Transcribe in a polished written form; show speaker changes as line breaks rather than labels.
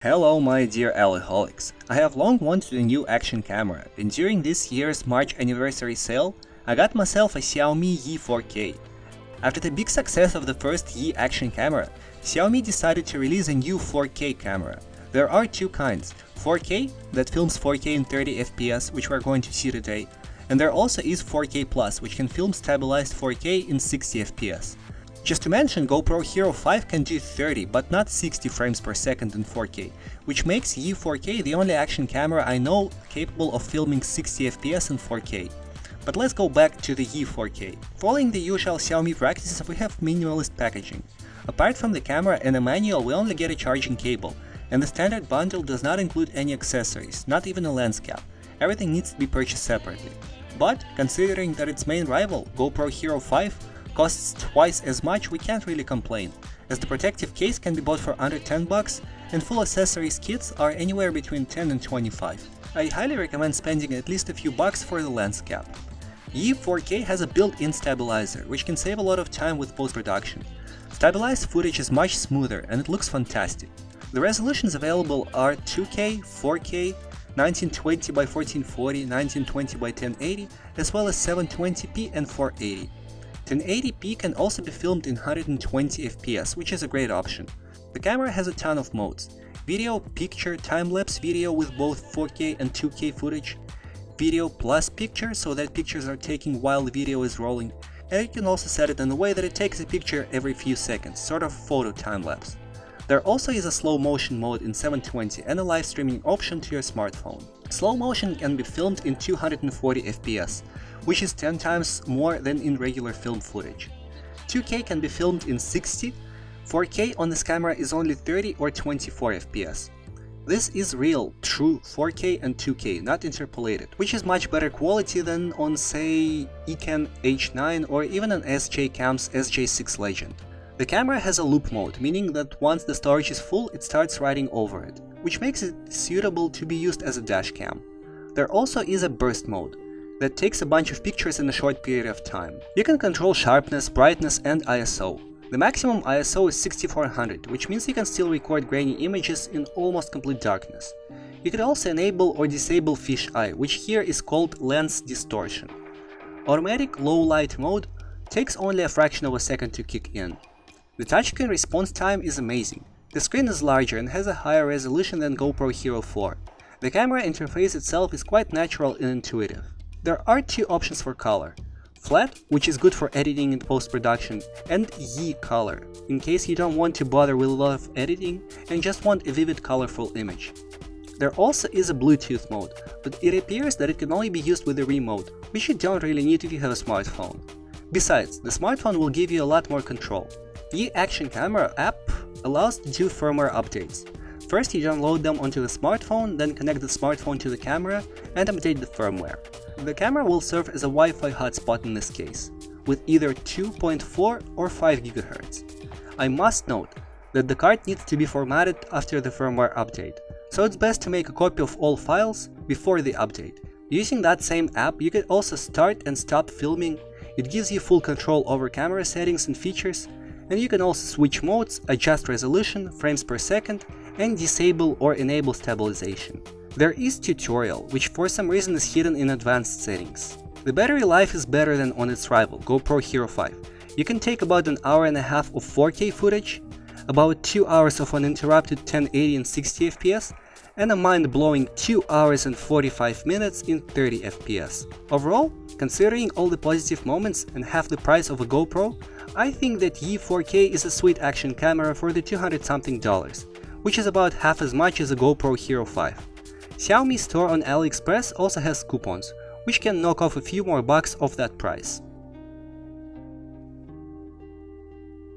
Hello my dear Aliholics. I have long wanted a new action camera, and during this year's March anniversary sale, I got myself a Xiaomi Yi 4K. After the big success of the first Yi action camera, Xiaomi decided to release a new 4K camera. There are two kinds, 4K that films 4K in 30 FPS, which we're going to see today, and there also is 4K Plus, which can film stabilized 4K in 60 FPS. Just to mention, GoPro Hero 5 can do 30 but not 60 frames per second in 4K, which makes Yi 4K the only action camera I know capable of filming 60 FPS in 4K. But let's go back to the Yi 4K. Following the usual Xiaomi practices, we have minimalist packaging. Apart from the camera and a manual, we only get a charging cable, and the standard bundle does not include any accessories, not even a lens cap. Everything needs to be purchased separately. But, considering that its main rival, GoPro Hero 5, costs twice as much, we can't really complain, as the protective case can be bought for under $10 and full accessories kits are anywhere between 10 and 25. I highly recommend spending at least a few bucks for the lens cap. Yi 4K has a built-in stabilizer, which can save a lot of time with post-production. Stabilized footage is much smoother and it looks fantastic. The resolutions available are 2K, 4K, 1920 by 1440, 1920 by 1080, as well as 720p and 480. 1080p can also be filmed in 120 FPS, which is a great option. The camera has a ton of modes: video, picture, time-lapse video with both 4K and 2K footage, video plus picture so that pictures are taken while the video is rolling, and you can also set it in a way that it takes a picture every few seconds, sort of photo time-lapse. There also is a slow motion mode in 720 and a live streaming option to your smartphone. Slow motion can be filmed in 240 FPS, which is 10 times more than in regular film footage. 2K can be filmed in 60, 4K on this camera is only 30 or 24 FPS. This is real, true 4K and 2K, not interpolated, which is much better quality than on, say, Ecanon H9 or even an SJ-Cam's SJ6 Legend. The camera has a loop mode, meaning that once the storage is full, it starts writing over it, which makes it suitable to be used as a dash cam. There also is a burst mode that takes a bunch of pictures in a short period of time. You can control sharpness, brightness and ISO. The maximum ISO is 6400, which means you can still record grainy images in almost complete darkness. You can also enable or disable fisheye, which here is called lens distortion. Automatic low light mode takes only a fraction of a second to kick in. The touchscreen response time is amazing. The screen is larger and has a higher resolution than GoPro Hero 4. The camera interface itself is quite natural and intuitive. There are two options for color: flat, which is good for editing and post-production, and Yi color, in case you don't want to bother with a lot of editing and just want a vivid colorful image. There also is a Bluetooth mode, but it appears that it can only be used with a remote, which you don't really need if you have a smartphone. Besides, the smartphone will give you a lot more control. Yi Action Camera app allows to do firmware updates. First you download them onto the smartphone, then connect the smartphone to the camera and update the firmware. The camera will serve as a Wi-Fi hotspot in this case, with either 2.4 or 5 GHz. I must note that the card needs to be formatted after the firmware update, so it's best to make a copy of all files before the update. Using that same app, you can also start and stop filming. It gives you full control over camera settings and features, and you can also switch modes, adjust resolution, frames per second, and disable or enable stabilization. There is tutorial, which for some reason is hidden in advanced settings. The battery life is better than on its rival, GoPro Hero 5. You can take about an hour and a half of 4K footage, about 2 hours of uninterrupted 1080 and 60 FPS, and a mind-blowing 2 hours and 45 minutes in 30 FPS. Overall, considering all the positive moments and half the price of a GoPro, I think that Yi 4K is a sweet action camera for the $200-something, which is about half as much as a GoPro Hero 5. Xiaomi store on AliExpress also has coupons, which can knock off a few more bucks off that price.